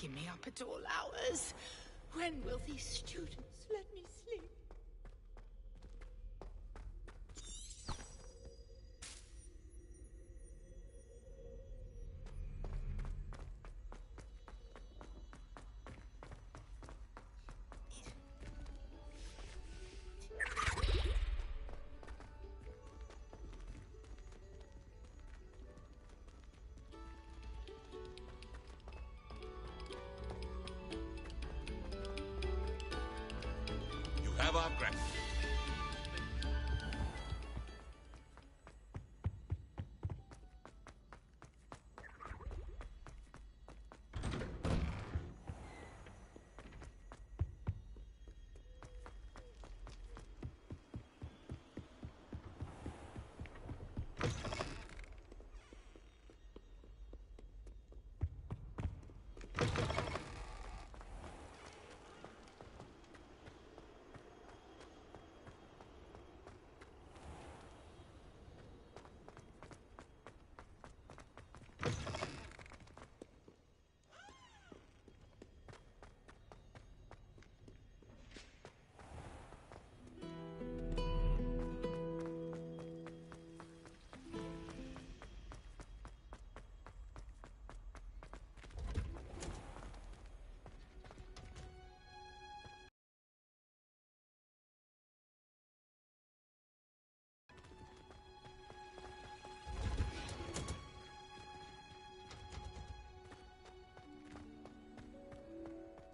waking me up at all hours. When will these students let me sleep? Have our gratitude.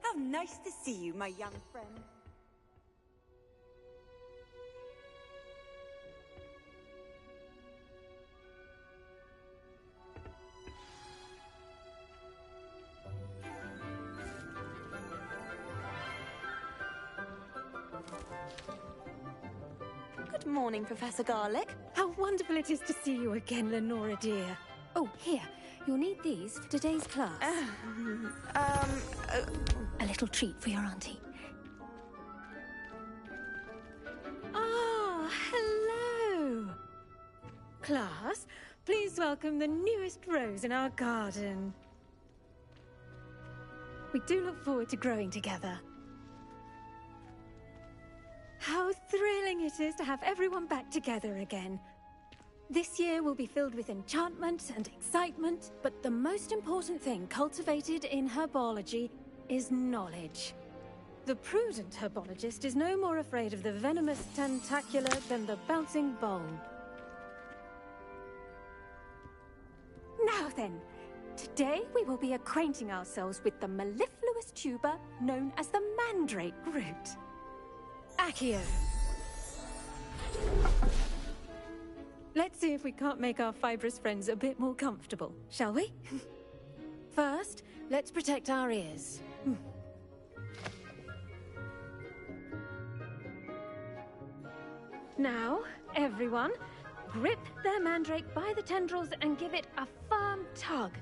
How nice to see you, my young friend. Good morning, Professor Garlic. How wonderful it is to see you again, Lenora dear. Oh, here. You'll need these for today's class. A little treat for your auntie. Ah, hello. Class, please welcome the newest rose in our garden. We do look forward to growing together. How thrilling it is to have everyone back together again. This year will be filled with enchantment and excitement, but the most important thing cultivated in herbology is knowledge. The prudent herbologist is no more afraid of the venomous tentacula than the bouncing bulb. Now then, today we will be acquainting ourselves with the mellifluous tuber known as the mandrake root. Accio. Let's see if we can't make our fibrous friends a bit more comfortable, shall we? First, let's protect our ears. Now, everyone, grip their mandrake by the tendrils and give it a firm tug.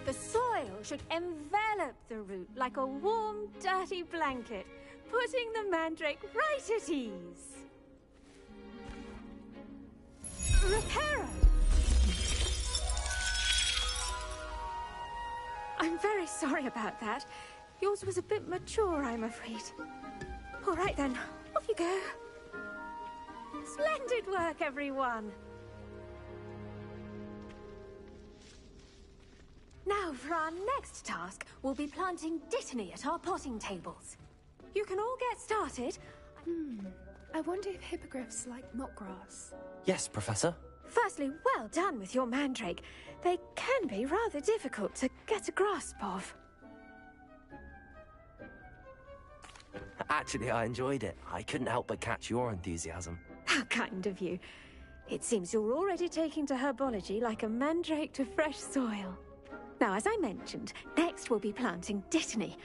The soil should envelop the root like a warm, dirty blanket, putting the mandrake right at ease. Reparo! I'm very sorry about that. Yours was a bit mature, I'm afraid. All right then, off you go. Splendid work, everyone! Now, for our next task, we'll be planting dittany at our potting tables. You can all get started. I wonder if hippogriffs like mock grass. Yes, Professor. Firstly, well done with your mandrake. They can be rather difficult to get a grasp of. Actually, I enjoyed it. I couldn't help but catch your enthusiasm. How kind of you. It seems you're already taking to herbology like a mandrake to fresh soil. Now, as I mentioned, next we'll be planting Dittany.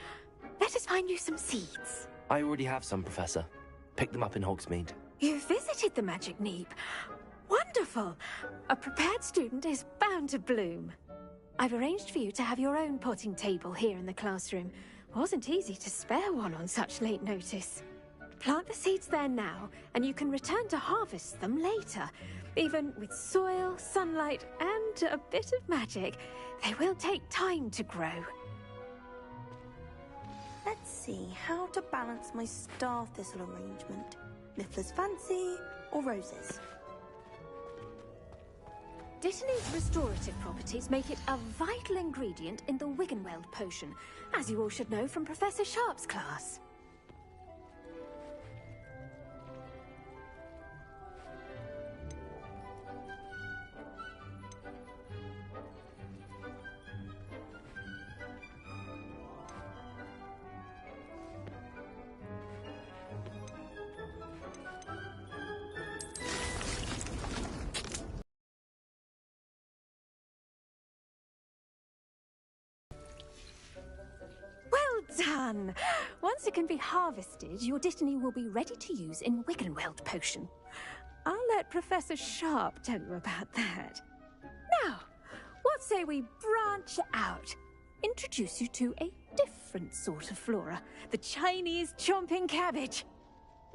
Let us find you some seeds. I already have some, Professor. Picked them up in Hogsmeade. You visited the Magic Neep. Wonderful! A prepared student is bound to bloom. I've arranged for you to have your own potting table here in the classroom. Wasn't easy to spare one on such late notice. Plant the seeds there now, and you can return to harvest them later. Even with soil, sunlight, and a bit of magic, they will take time to grow. Let's see how to balance my star thistle arrangement. Niffler's fancy or roses? Dittany's restorative properties make it a vital ingredient in the Wiggenweld potion, as you all should know from Professor Sharp's class. Done! Once it can be harvested, your Dittany will be ready to use in Wiggenweld potion. I'll let Professor Sharp tell you about that. Now, what say we branch out? Introduce you to a different sort of flora, the Chinese chomping cabbage.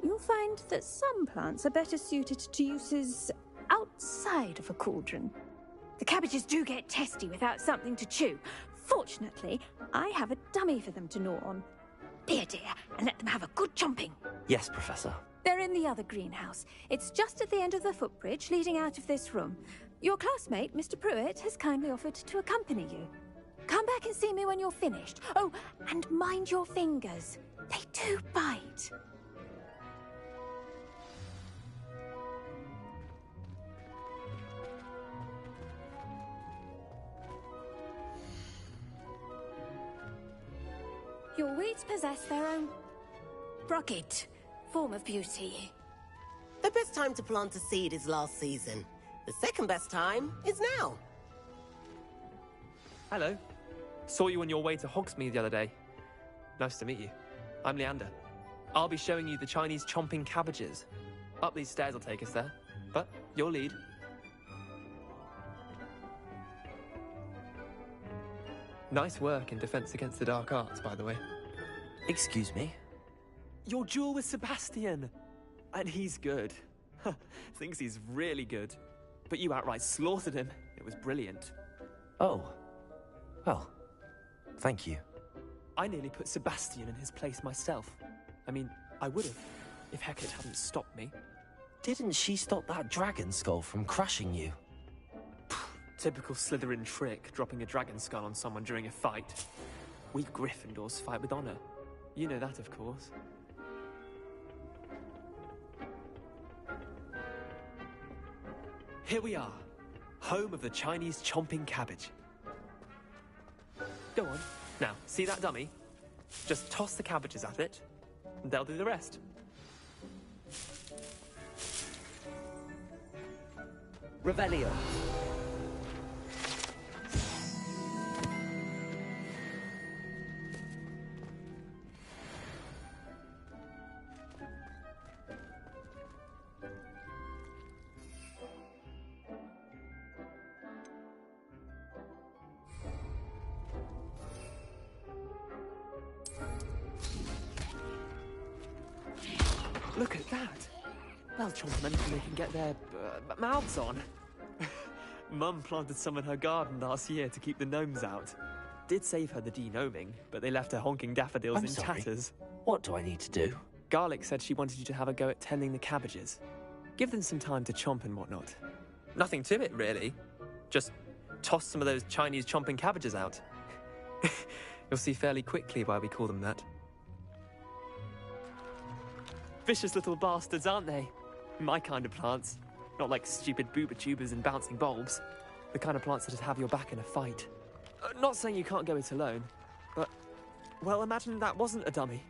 You'll find that some plants are better suited to uses outside of a cauldron. The cabbages do get testy without something to chew. Fortunately, I have a dummy for them to gnaw on. Be a dear and let them have a good chomping. Yes, Professor. They're in the other greenhouse. It's just at the end of the footbridge leading out of this room. Your classmate, Mr. Pruitt, has kindly offered to accompany you. Come back and see me when you're finished. Oh, and mind your fingers. They do bite. Your weeds possess their own rugged form of beauty. The best time to plant a seed is last season. The second best time is now. Hello. Saw you on your way to Hogsmeade the other day. Nice to meet you. I'm Leander. I'll be showing you the Chinese chomping cabbages. Up these stairs will take us there, but you'll lead. Nice work in Defense Against the Dark Arts, by the way. Excuse me? Your duel with Sebastian! And he's good. Thinks he's really good. But you outright slaughtered him. It was brilliant. Oh. Well, thank you. I nearly put Sebastian in his place myself. I mean, I would have, if Hecate hadn't stopped me. Didn't she stop that dragon skull from crushing you? Typical Slytherin trick, dropping a dragon skull on someone during a fight. We Gryffindors fight with honor. You know that, of course. Here we are, home of the Chinese chomping cabbage. Go on. Now, see that dummy? Just toss the cabbages at it, and they'll do the rest. Revelio. Look at that! They'll chomp anything they can get their mouths on. Mum planted some in her garden last year to keep the gnomes out. Did save her the de-gnoming, but they left her honking daffodils I'm in sorry. tatters. What do I need to do? Garlic said she wanted you to have a go at tending the cabbages. Give them some time to chomp and whatnot. Nothing to it, really. Just toss some of those Chinese chomping cabbages out. You'll see fairly quickly why we call them that. Vicious little bastards, aren't they? My kind of plants. Not like stupid booba tubers and bouncing bulbs. The kind of plants that'd have your back in a fight. Not saying you can't go it alone, but, well, imagine that wasn't a dummy.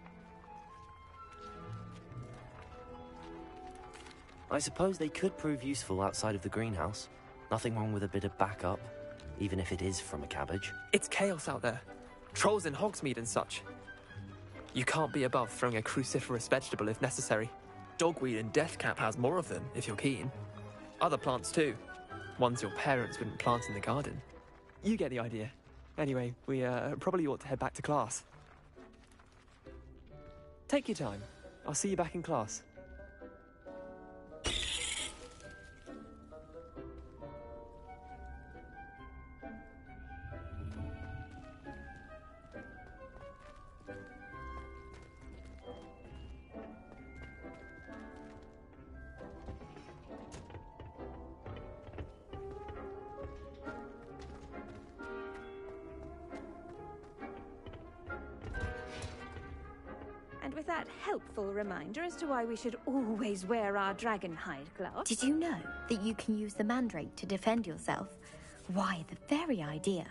I suppose they could prove useful outside of the greenhouse. Nothing wrong with a bit of backup. even if it is from a cabbage. It's chaos out there. Trolls in Hogsmeade and such. You can't be above throwing a cruciferous vegetable if necessary. Dogweed and deathcap has more of them, if you're keen. Other plants too. Ones your parents wouldn't plant in the garden. You get the idea. Anyway, we probably ought to head back to class. Take your time. I'll see you back in class. And with that helpful reminder as to why we should always wear our dragon hide gloves. Did you know that you can use the mandrake to defend yourself? Why, the very idea.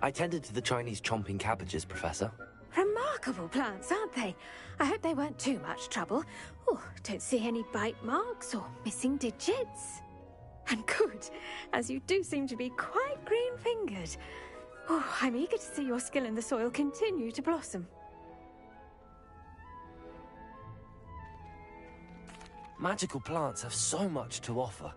I tended to the Chinese chomping cabbages, Professor. Remarkable plants, aren't they? I hope they weren't too much trouble. Oh, don't see any bite marks or missing digits. And good, as you do seem to be quite green-fingered. Oh, I'm eager to see your skill in the soil continue to blossom. Magical plants have so much to offer.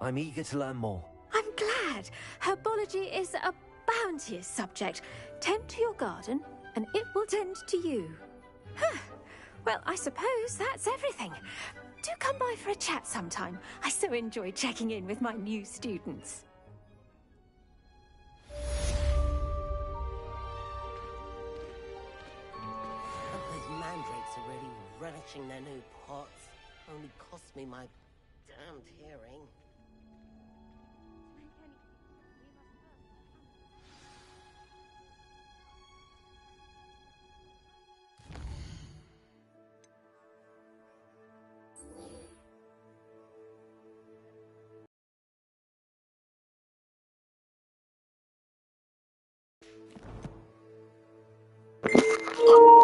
I'm eager to learn more. I'm glad. Herbology is a bounteous subject. Tend to your garden, and it will tend to you. Well, I suppose that's everything. Do come by for a chat sometime. I so enjoy checking in with my new students. Those mandrakes are really relishing their new pots. Only cost me my damned hearing.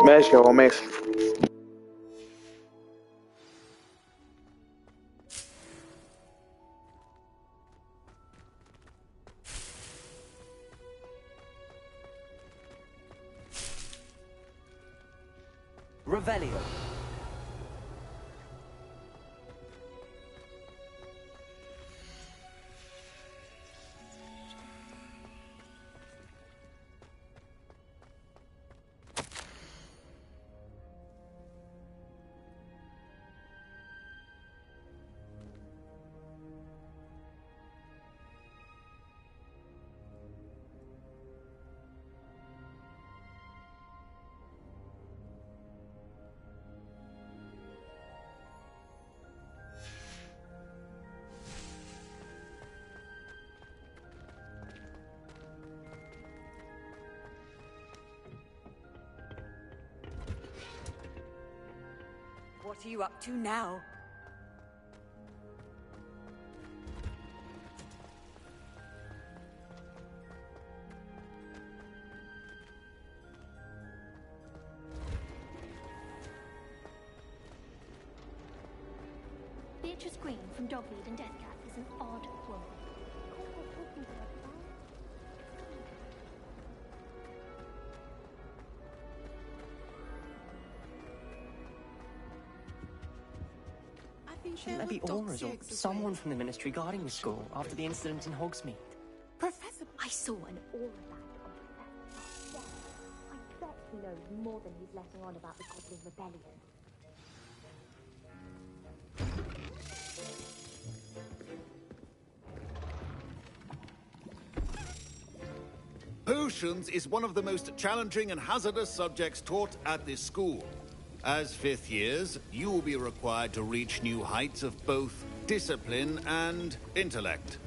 ماشي هو ماشي. Revelio. What are you up to now? Beatrice Green from Dogweed and Deathcap is an odd woman. Shouldn't there be auras or someone from the Ministry guarding the school after the incident in Hogsmeade? Professor, I saw an aura band on Professor. I bet he knows more than he's letting on about the Goblin Rebellion. Potions is one of the most challenging and hazardous subjects taught at this school. As fifth years, you will be required to reach new heights of both discipline and intellect.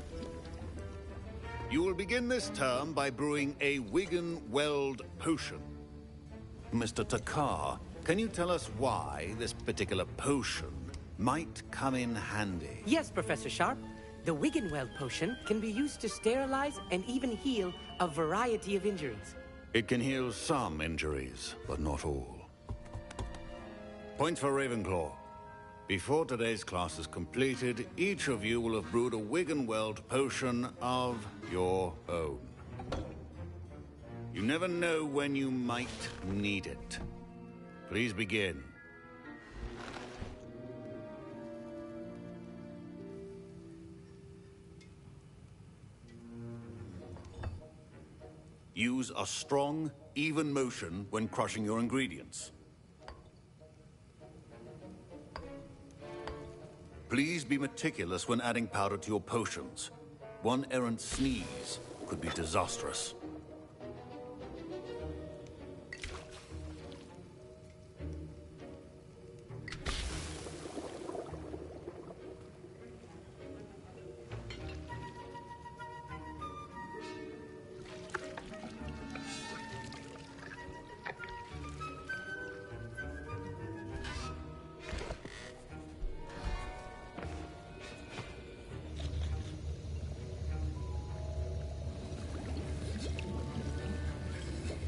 You will begin this term by brewing a Wigan-Weld potion. Mr. Takar, can you tell us why this particular potion might come in handy? Yes, Professor Sharp. The Wigan-Weld potion can be used to sterilize and even heal a variety of injuries. It can heal some injuries, but not all. Point for Ravenclaw. Before today's class is completed, each of you will have brewed a Wiggenweld potion of your own. You never know when you might need it. Please begin. Use a strong, even motion when crushing your ingredients. Please be meticulous when adding powder to your potions. One errant sneeze could be disastrous.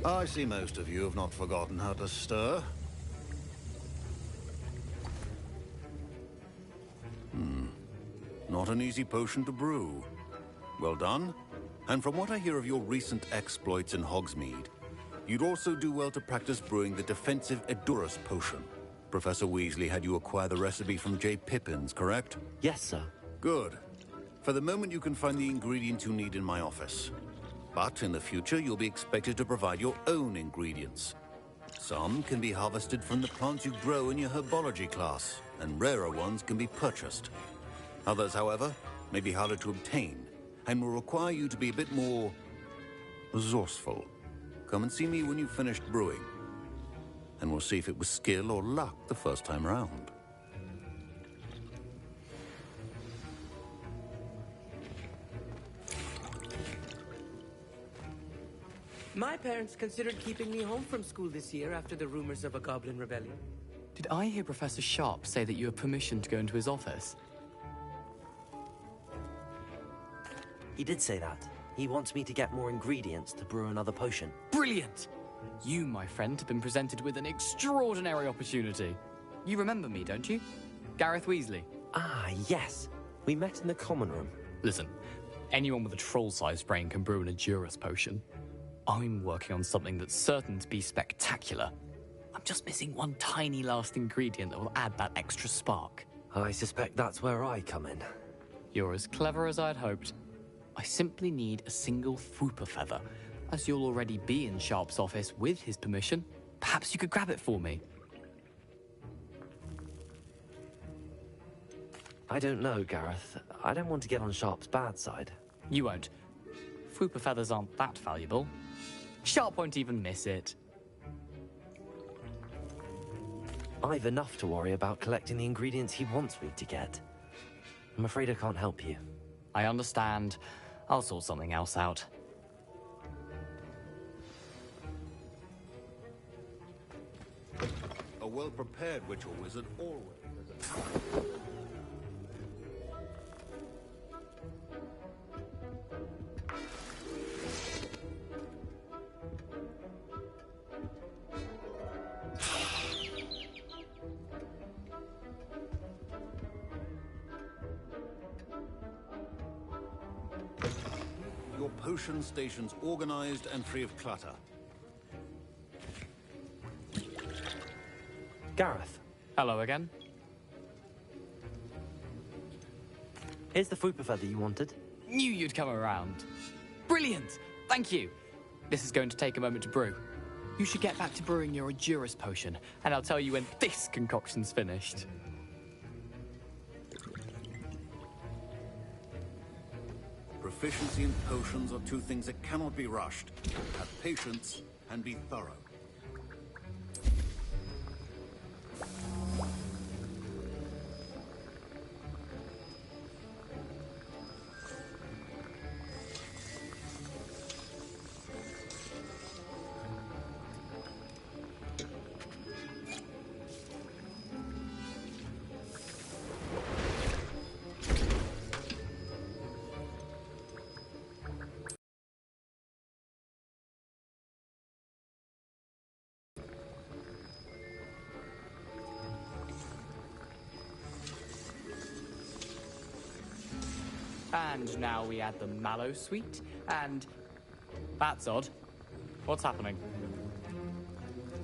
I see most of you have not forgotten how to stir. Not an easy potion to brew. Well done. And from what I hear of your recent exploits in Hogsmeade, you'd also do well to practice brewing the defensive Edurus potion. Professor Weasley had you acquire the recipe from J. Pippins, correct? Yes, sir. Good. For the moment, you can find the ingredients you need in my office. But in the future, you'll be expected to provide your own ingredients. Some can be harvested from the plants you grow in your herbology class, and rarer ones can be purchased. Others, however, may be harder to obtain, and will require you to be a bit more resourceful. Come and see me when you've finished brewing, and we'll see if it was skill or luck the first time round. My parents considered keeping me home from school this year after the rumors of a goblin rebellion. Did I hear Professor Sharp say that you have permission to go into his office? He did say that. He wants me to get more ingredients to brew another potion. Brilliant! You, my friend, have been presented with an extraordinary opportunity. You remember me, don't you? Gareth Weasley. Ah, yes. We met in the common room. Listen, anyone with a troll-sized brain can brew an Edurus potion. I'm working on something that's certain to be spectacular. I'm just missing one tiny last ingredient that will add that extra spark. I suspect that's where I come in. You're as clever as I'd hoped. I simply need a single Fwooper feather. As you'll already be in Sharp's office with his permission, perhaps you could grab it for me. I don't know, Gareth. I don't want to get on Sharp's bad side. You won't. Fwooper feathers aren't that valuable. Sharp won't even miss it. I've enough to worry about collecting the ingredients he wants me to get. I'm afraid I can't help you. I understand. I'll sort something else out. A well-prepared witch or wizard always... Your potion station's organized and free of clutter. Gareth. Hello again. Here's the Fwooper feather you wanted. Knew you'd come around. Brilliant! Thank you. This is going to take a moment to brew. You should get back to brewing your Edurus potion, and I'll tell you when this concoction's finished. Proficiency in potions are two things that cannot be rushed. Have patience and be thorough. And now we add the mallow sweet, and... That's odd. What's happening?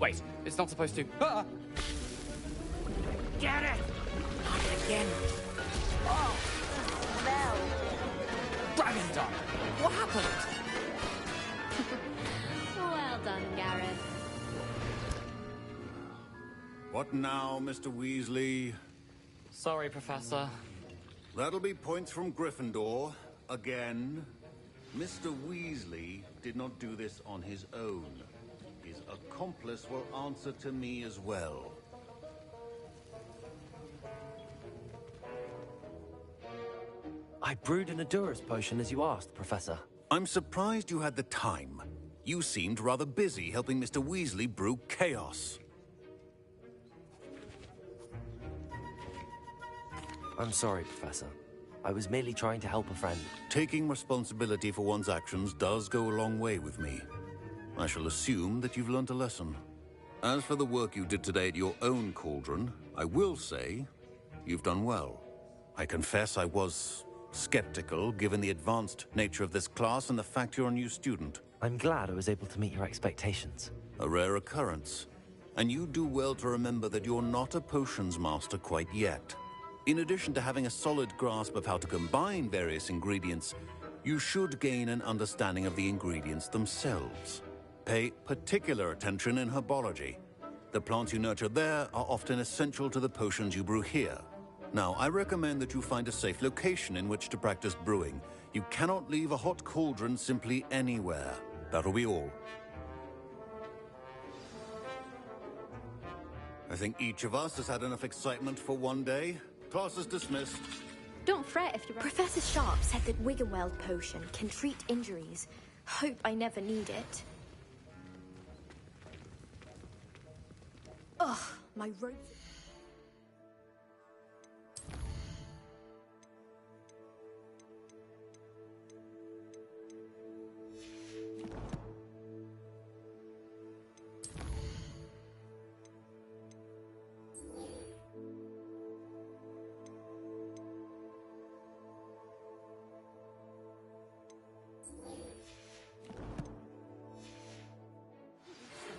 Wait, it's not supposed to... Ah! Get it! Not again. Oh, smell. Dragon Dog! What happened? Well done, Gareth. What now, Mr. Weasley? Sorry, Professor. That'll be points from Gryffindor. Again. Mr. Weasley did not do this on his own. His accomplice will answer to me as well. I brewed an Adurus potion as you asked, Professor. I'm surprised you had the time. You seemed rather busy helping Mr. Weasley brew chaos. I'm sorry, Professor. I was merely trying to help a friend. Taking responsibility for one's actions does go a long way with me. I shall assume that you've learnt a lesson. As for the work you did today at your own cauldron, I will say you've done well. I confess I was skeptical, given the advanced nature of this class and the fact you're a new student. I'm glad I was able to meet your expectations. A rare occurrence. And you do well to remember that you're not a potions master quite yet. In addition to having a solid grasp of how to combine various ingredients, you should gain an understanding of the ingredients themselves. Pay particular attention in herbology. The plants you nurture there are often essential to the potions you brew here. Now, I recommend that you find a safe location in which to practice brewing. You cannot leave a hot cauldron simply anywhere. That'll be all. I think each of us has had enough excitement for one day. Class is dismissed. Don't fret if you're... Professor Sharp said that Wiggenweld potion can treat injuries. Hope I never need it. Ugh, my rope...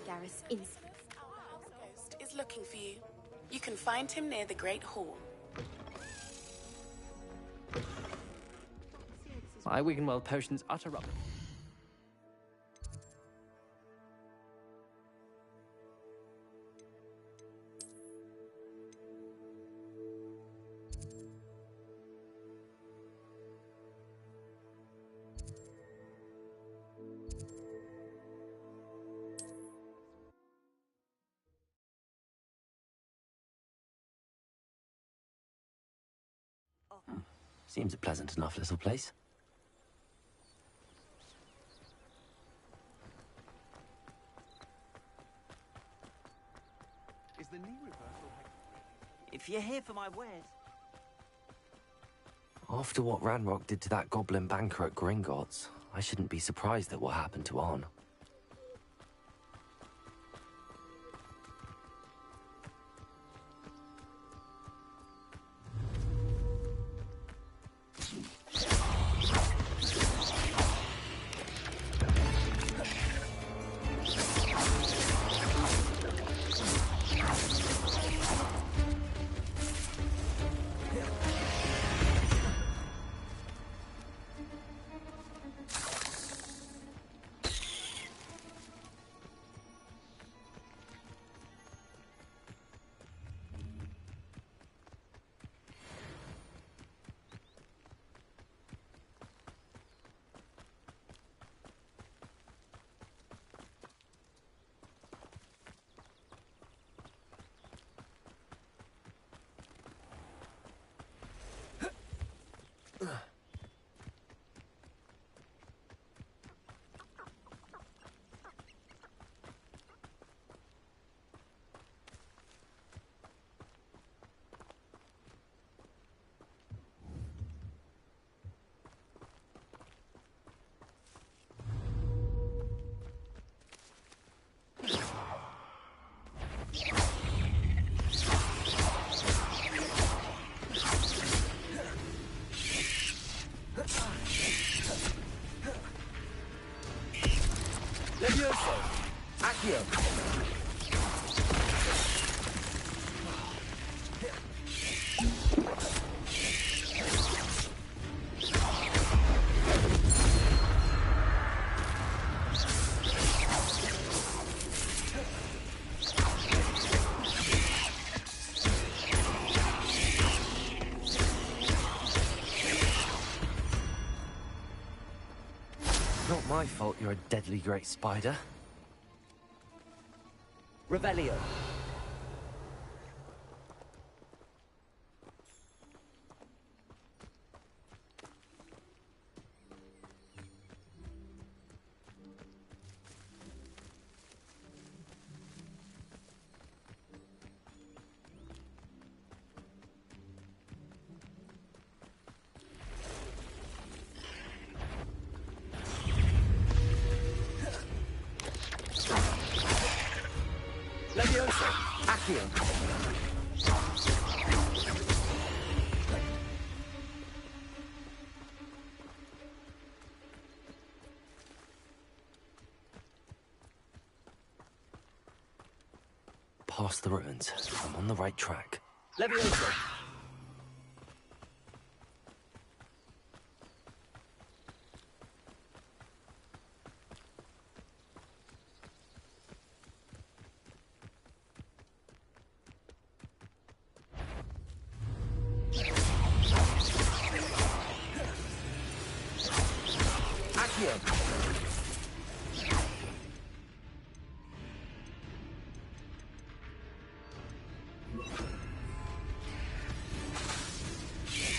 Gareth's instinct. Our outpost is looking for you. You can find him near the Great Hall. My Wiggenweld potion's utter rubbish. Seems a pleasant enough little place. Is the knee reversal? If you're here for my wares. After what Ranrock did to that goblin banker at Gringotts, I shouldn't be surprised at what happened to Arn. Levioso! Accio! Not my fault you're a deadly great spider. Revelio. Levioso. Accio. Past the ruins. I'm on the right track. Levioso.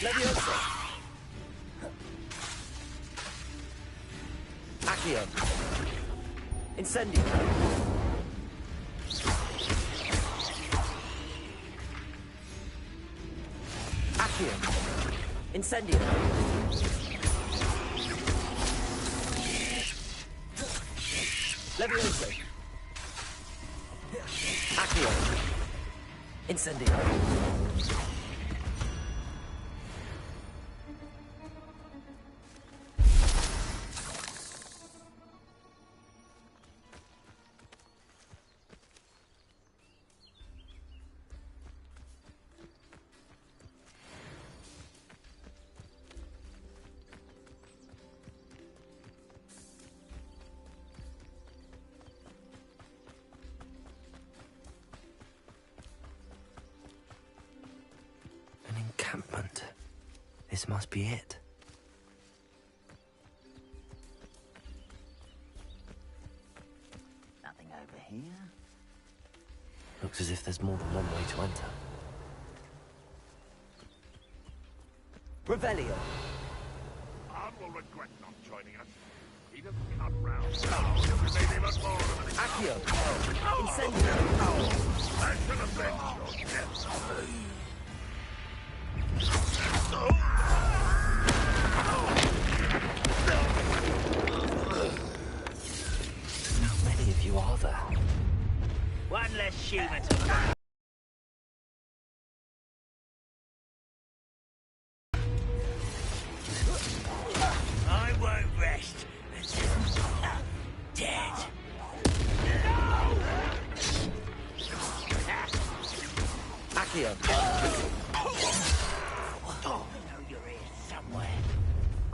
Levioso. Accio. Incendio. Accio. Incendio. Levioso. Accio. Incendio. Encampment. This must be it. Nothing over here. Looks as if there's more than one way to enter. Revelio. Ard will regret not joining us. He doesn't come round. Oh, you made him a more of an Accio. Incendio. I should have been your death. How many of you are there? One less human to find. I won't rest until I'm dead. Accio.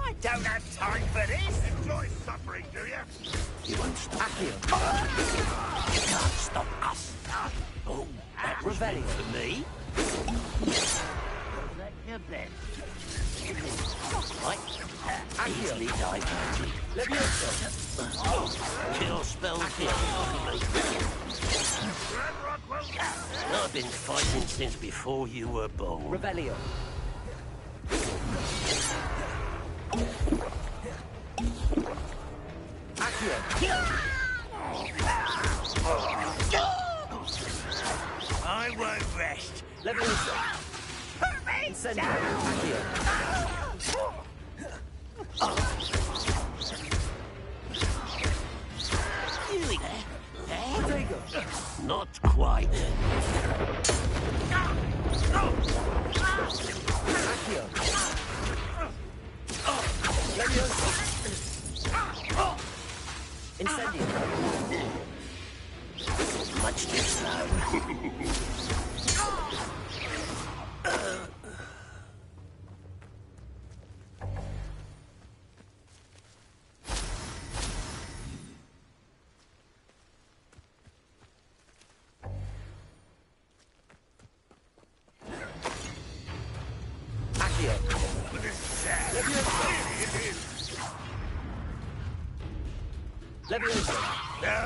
I don't have time for this! Enjoy suffering, do you? You won't stop. Accio. You can't stop us. Oh, that was meant for me. Let your best. Right. Easily diverted. Levioso. Kill spell kill for me. I've been fighting since before you were born. Revelio. I won't rest. Levioso. Incendio. You there? Not quite. Accio. Levioso. Incendio. Accio. But this is sad. Leviosa. Really, it is. Leviosa. No,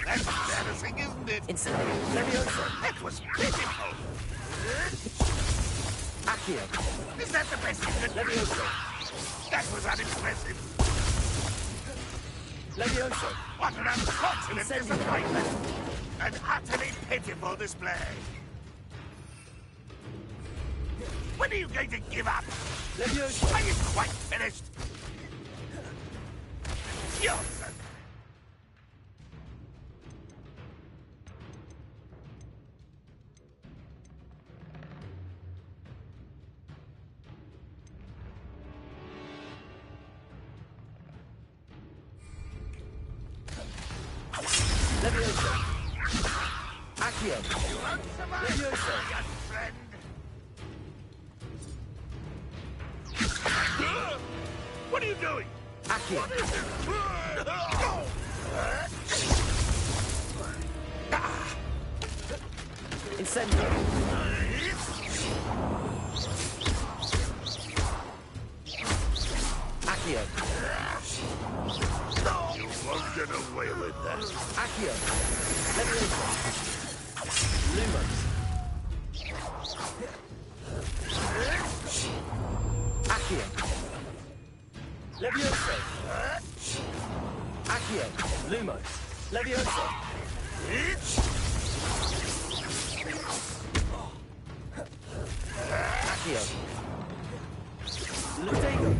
that's embarrassing, isn't it? Incendio. Leviosa. That was pitiful. Accio. Is that the best you could do? Leviosa. That was unimpressive. Leviosa. What an unfortunate Incendio. disappointment. An utterly pitiful display. When are you going to give up? Leviosa. Are you quite finished? You're so... Leviosa. Accio. You won't survive, Leviosa. young friend. What are you doing? Accio. What is it? Incendio. Accio. You won't get away with that. Accio. Leviosa. Lumos. Accio. Leviosa. Accio. Lumos. Leviosa. Accio. Lutego.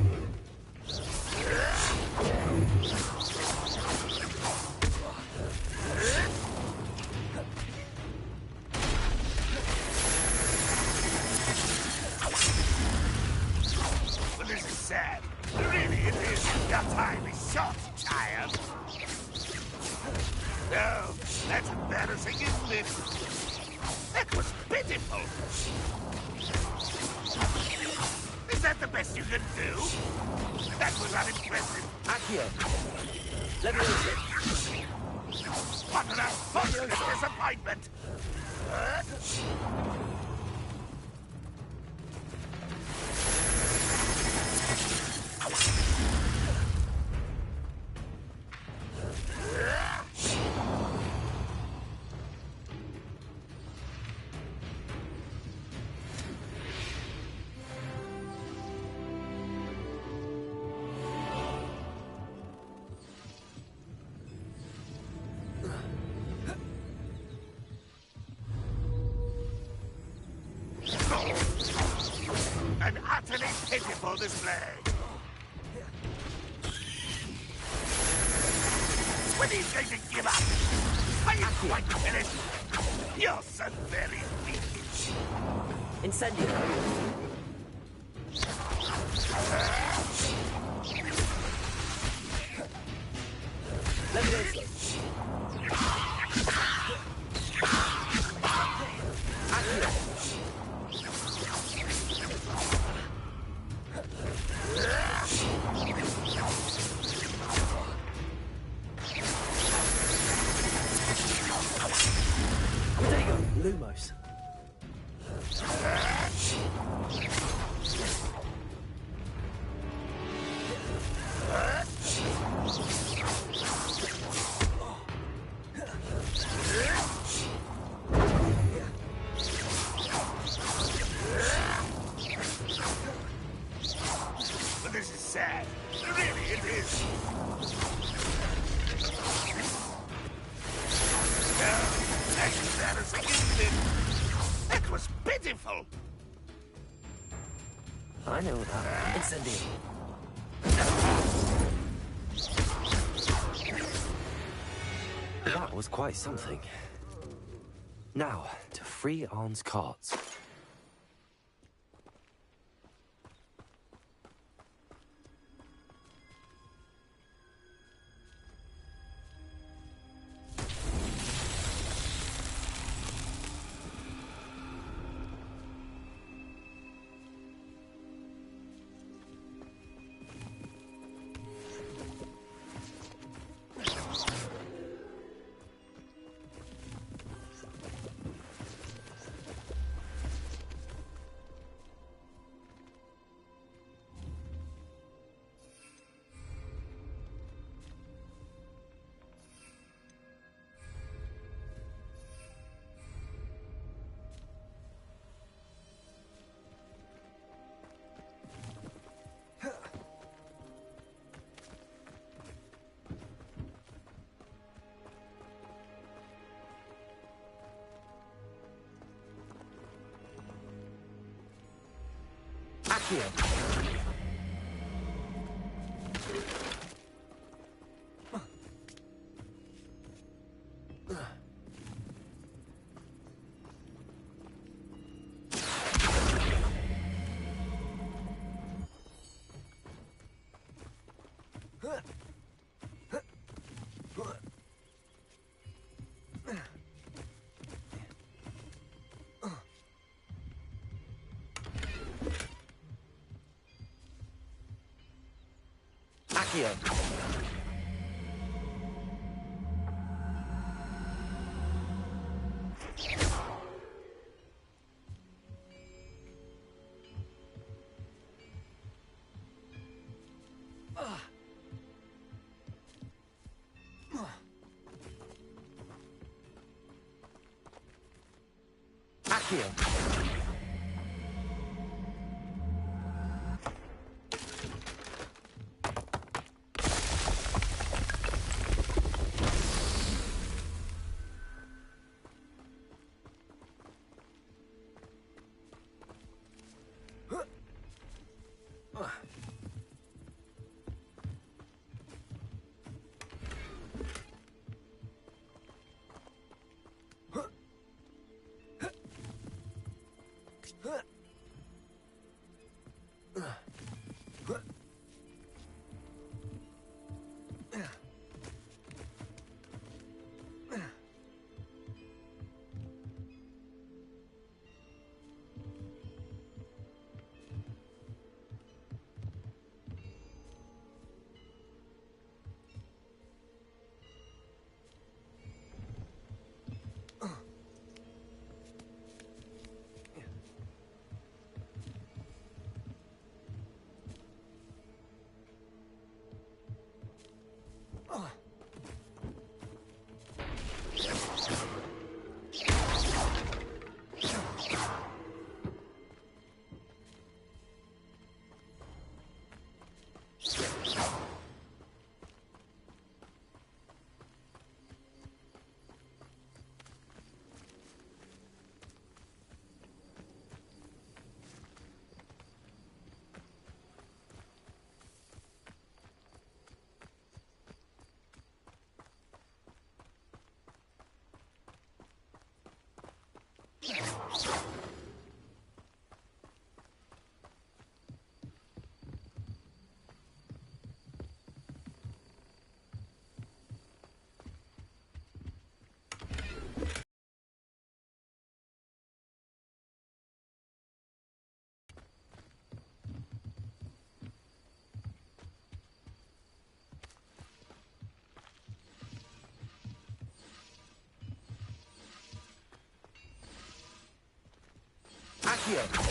Well, this is sad. Really, it is. Your time is short, child. No, that's embarrassing, isn't it? That was pitiful. Is that the best you can do? That was unimpressive. Accio. Leviosa. What an unfortunate disappointment. An utterly pitiful display. When are you going to give up? Are you quite finished? You're so very weak. Incendio. Leviosa. Accio. Lutego. Lumos. But this is sad. Really, it is. No, that's embarrassing, isn't it? That was pitiful. I know that. Incendio. That was quite something. Now, to free Arn's carts. Accio. Accio. Accio. Accio.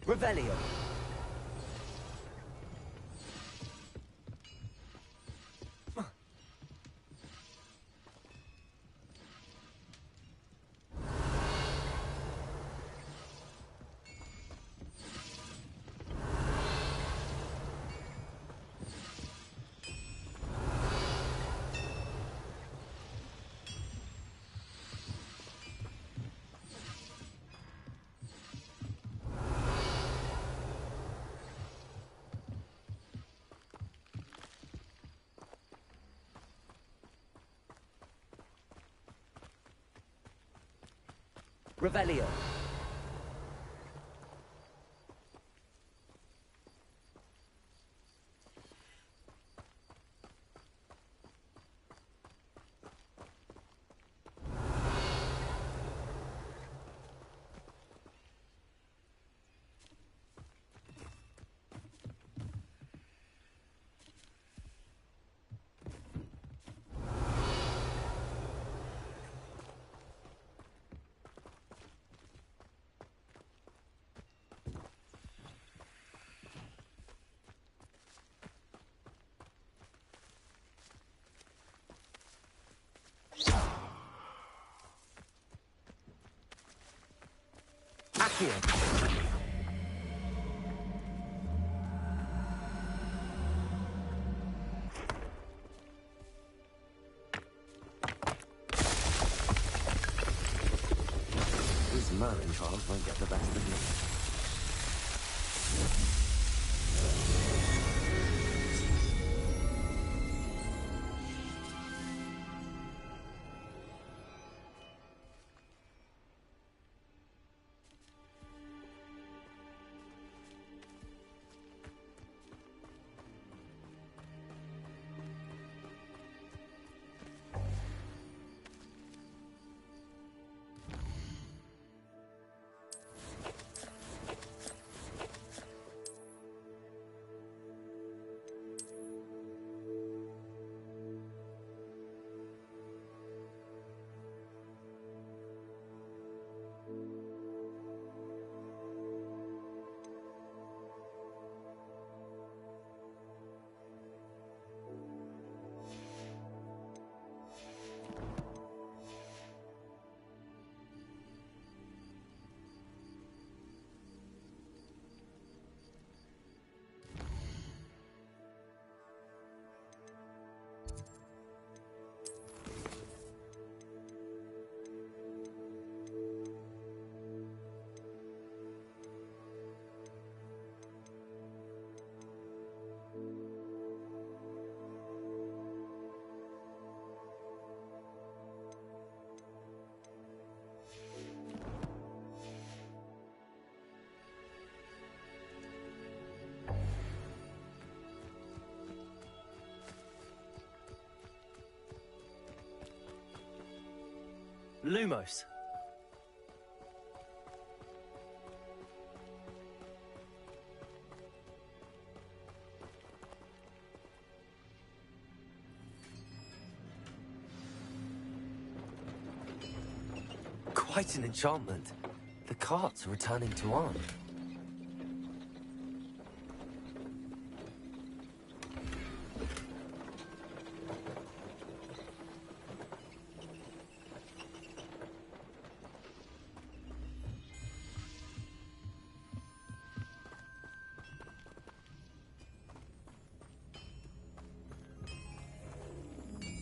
Revelio. Revelio. Here. These Merlin trials won't get the best of me. Lumos. Quite an enchantment. The carts are returning to arm.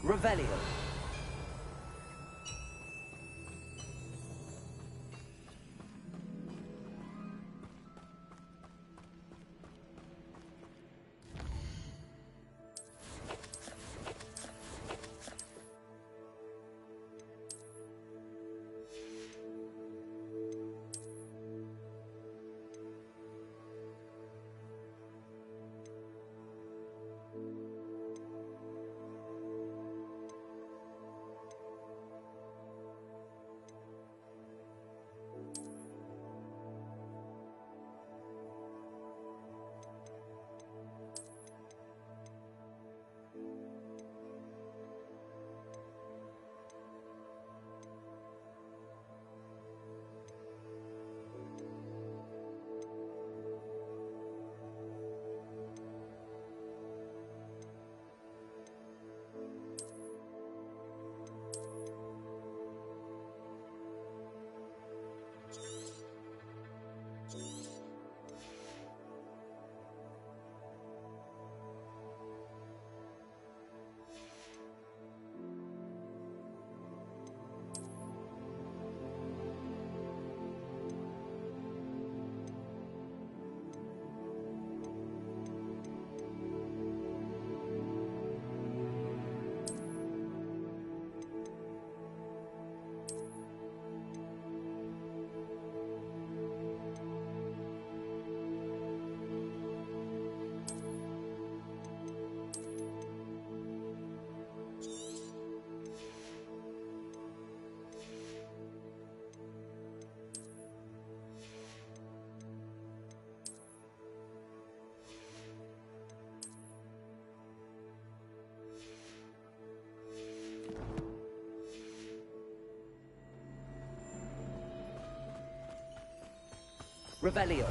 Revelio. Revelio.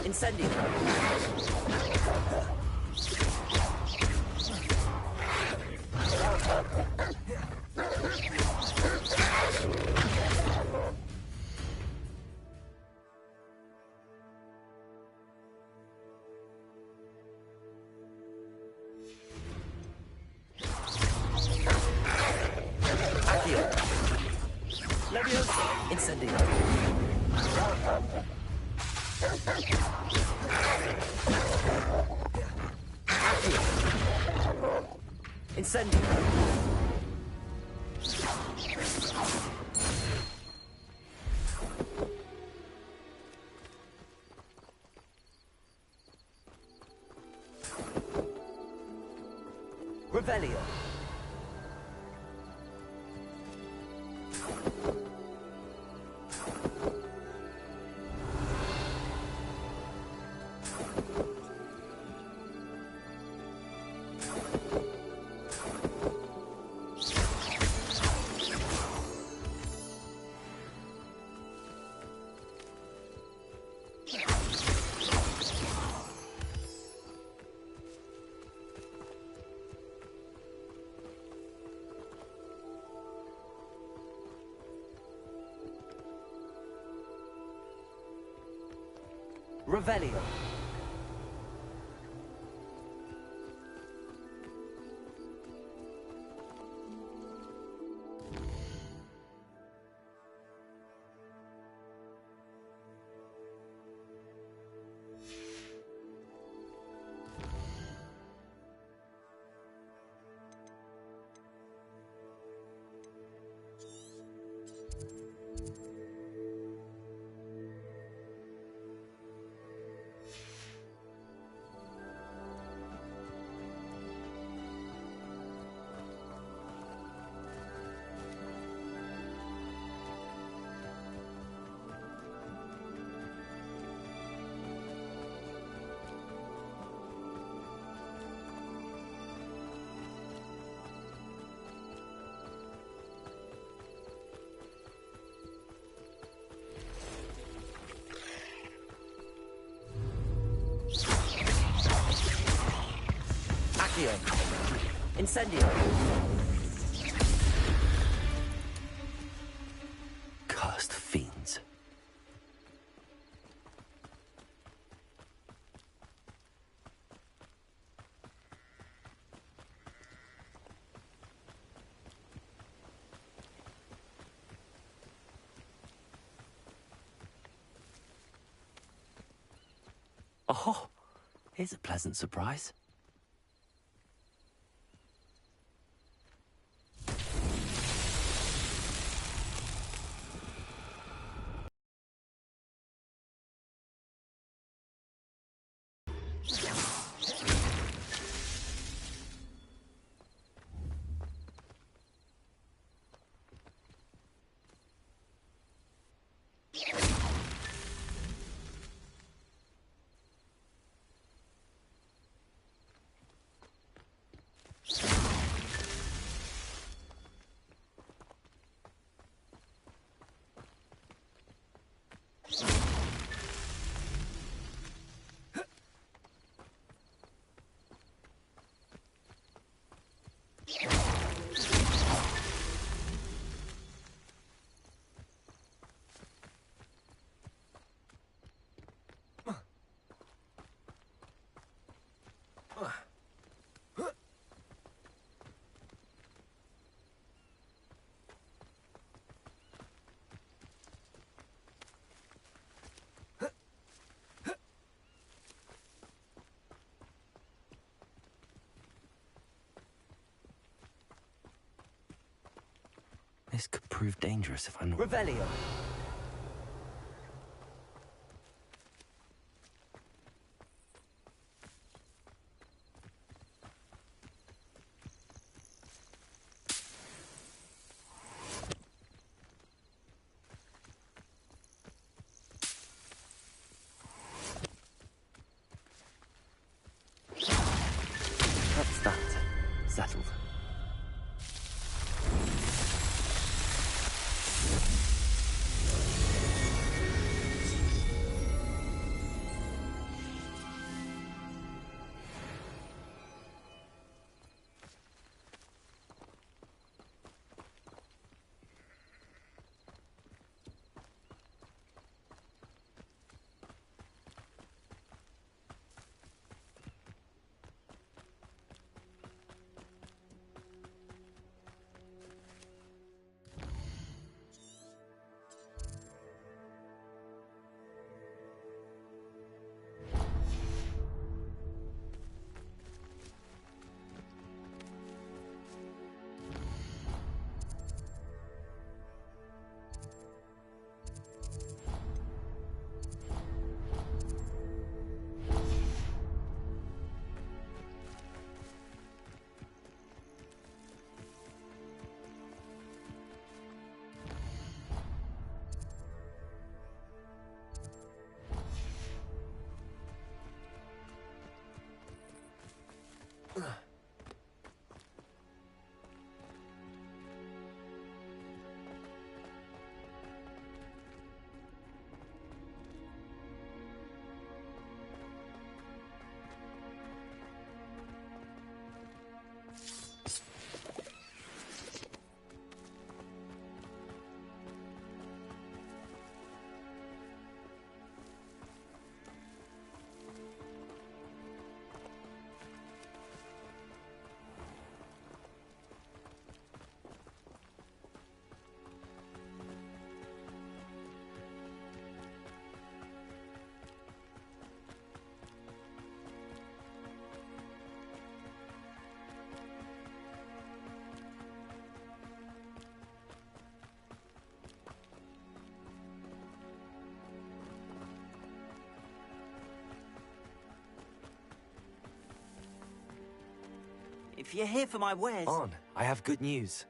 Incendio. Incendio. Incendio. Revelio. Revelio. Incendio. Cursed fiends. Oh, here's a pleasant surprise. This could prove dangerous if I'm not... Revelio. That's that. Settled. if you're here for my wares... On, I have good news.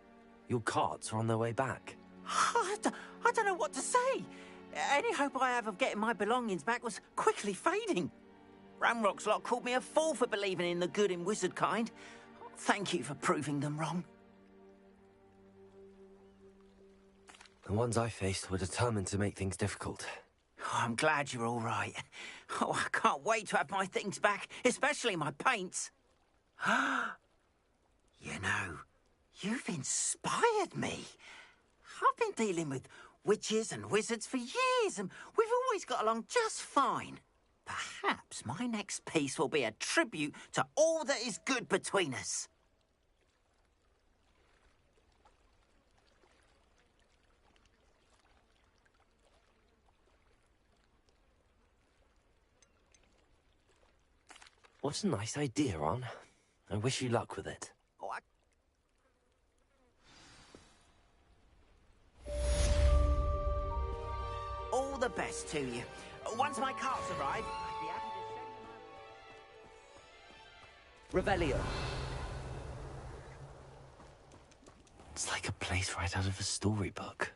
Your carts are on their way back. I don't know what to say. Any hope I have of getting my belongings back was quickly fading. Ramrock's lot called me a fool for believing in the good in wizard kind. Thank you for proving them wrong. The ones I faced were determined to make things difficult. Oh, I'm glad you're all right. Oh, I can't wait to have my things back, especially my paints. You know, you've inspired me. I've been dealing with witches and wizards for years, and we've always got along just fine. Perhaps my next piece will be a tribute to all that is good between us. What a nice idea, Ron. I wish you luck with it. All the best to you. Once my carts arrive, I'd be happy to send you Revelio. It's like a place right out of a storybook.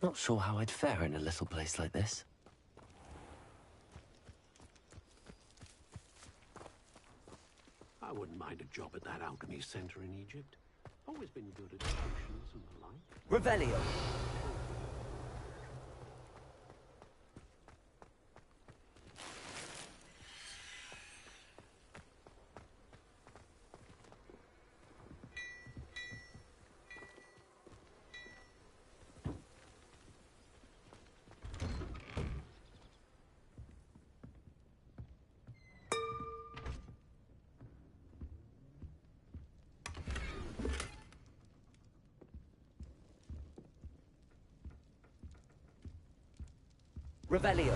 Not sure how I'd fare in a little place like this. I wouldn't mind a job at that alchemy center in Egypt. Always been good at potions and the like. Revelio. Revelio.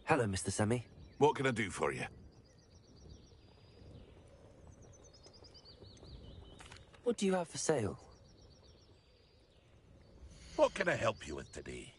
Hello, Mr. Semi. What can I do for you? What do you have for sale? What can I help you with today?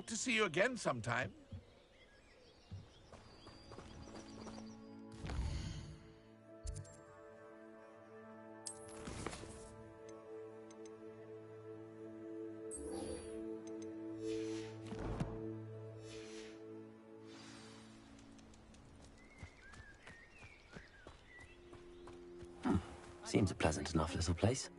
Hope to see you again sometime. Seems a pleasant enough little place.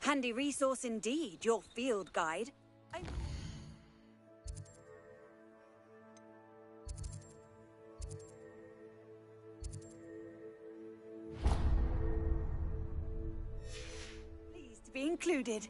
Handy resource indeed, your field guide. Pleased to be included.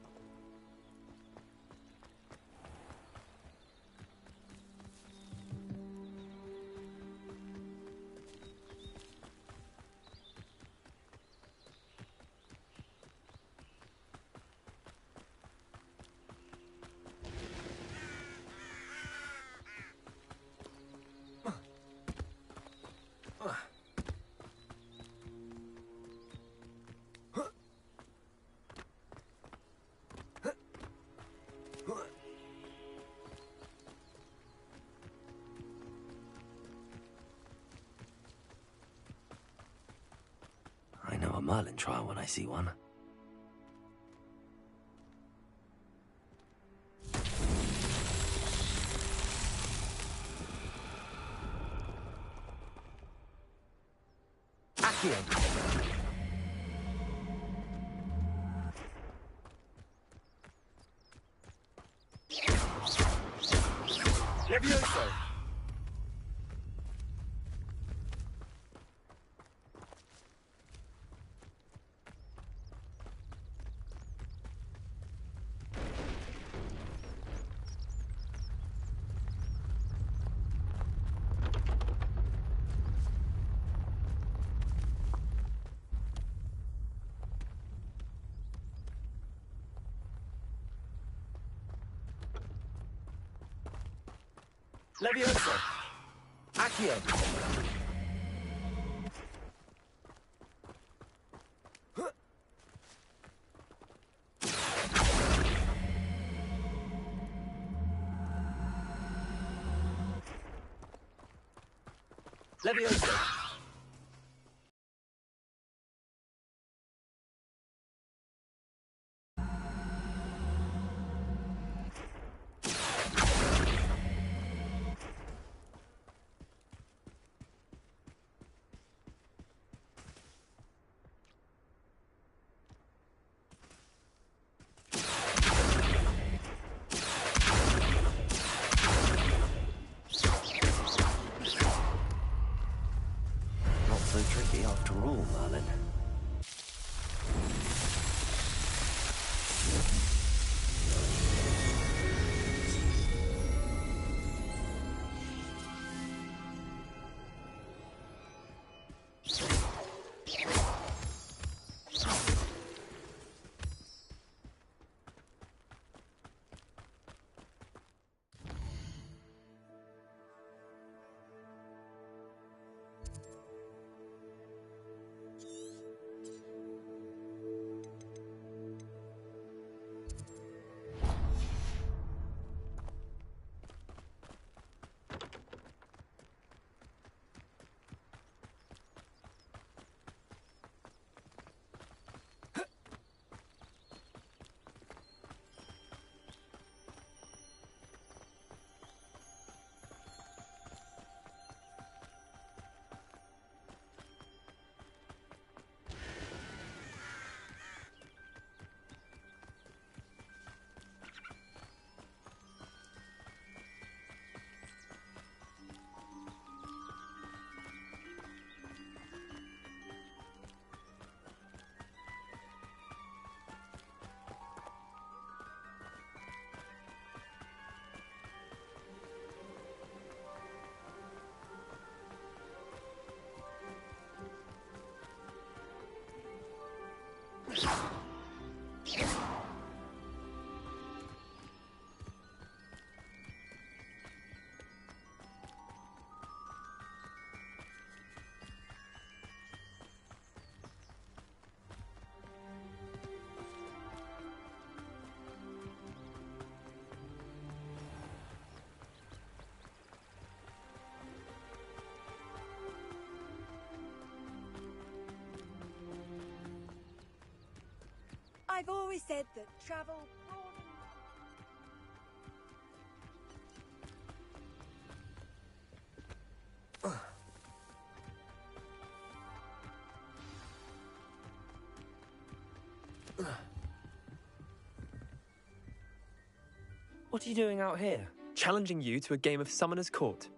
I know a Merlin trial when I see one. Levioso! Levioso! Accio! Levioso! I've always said that travel... What are you doing out here? Challenging you to a game of Summoner's Court.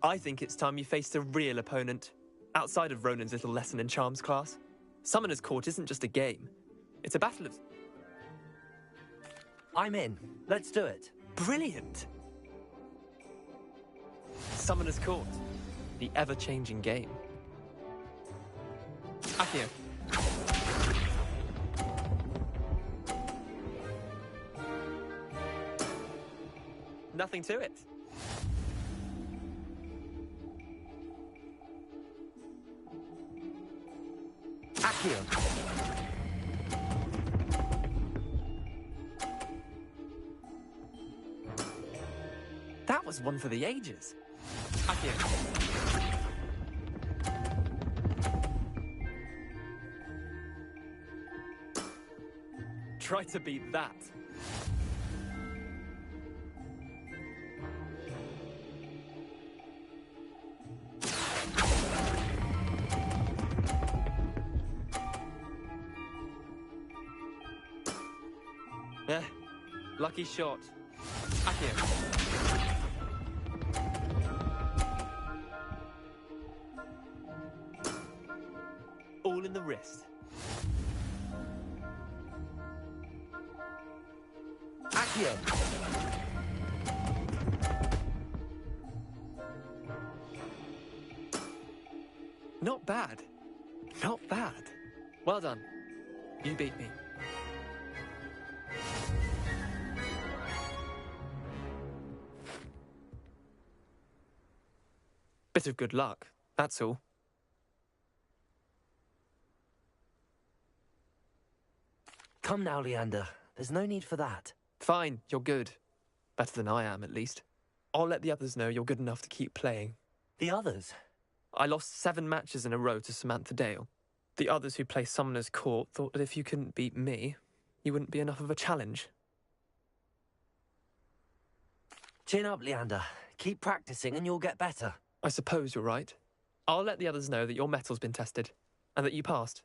I think it's time you faced a real opponent, outside of Ronan's little lesson in charms class. Summoner's Court isn't just a game. It's a battle of... I'm in. Let's do it. Brilliant! Summoner's Court. The ever-changing game. Accio. Nothing to it. Accio. That was one for the ages. Accio. Try to beat that. Lucky shot. Accio. All in the wrist. Accio. Not bad. Not bad. Well done. You beat me. Bit of good luck, that's all. Come now, Leander. There's no need for that. Fine, you're good. Better than I am, at least. I'll let the others know you're good enough to keep playing. The others? I lost 7 matches in a row to Samantha Dale. The others who play Summoner's Court thought that if you couldn't beat me, you wouldn't be enough of a challenge. Chin up, Leander. Keep practicing and you'll get better. I suppose you're right. I'll let the others know that your metal's been tested, and that you passed.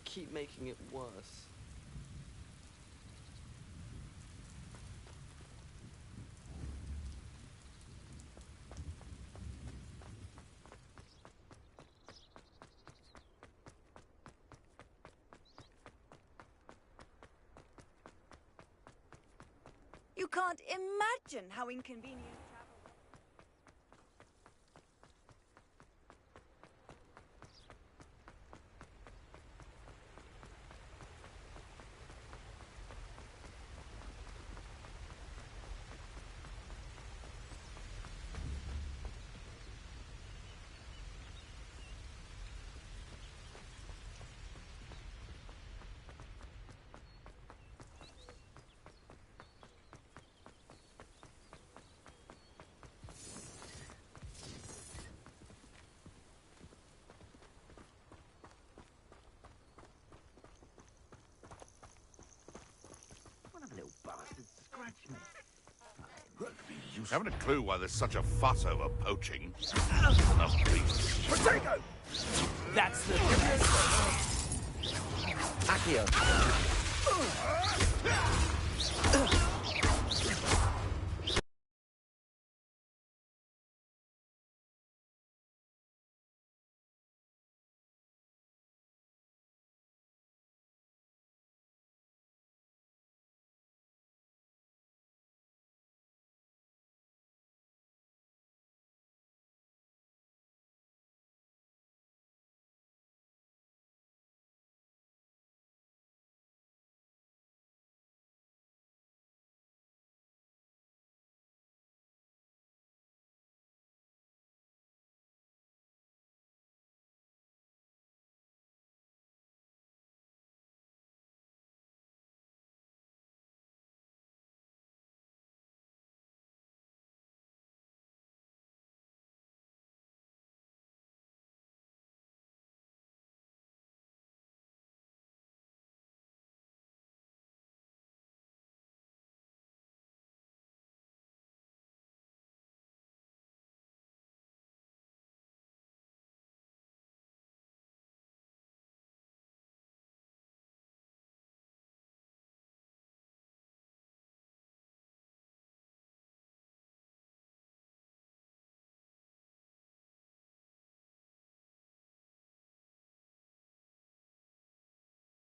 Keep making it worse. You can't imagine how inconvenient travel... Haven't a clue why there's such a fuss over poaching. Potato! That's the... Accio.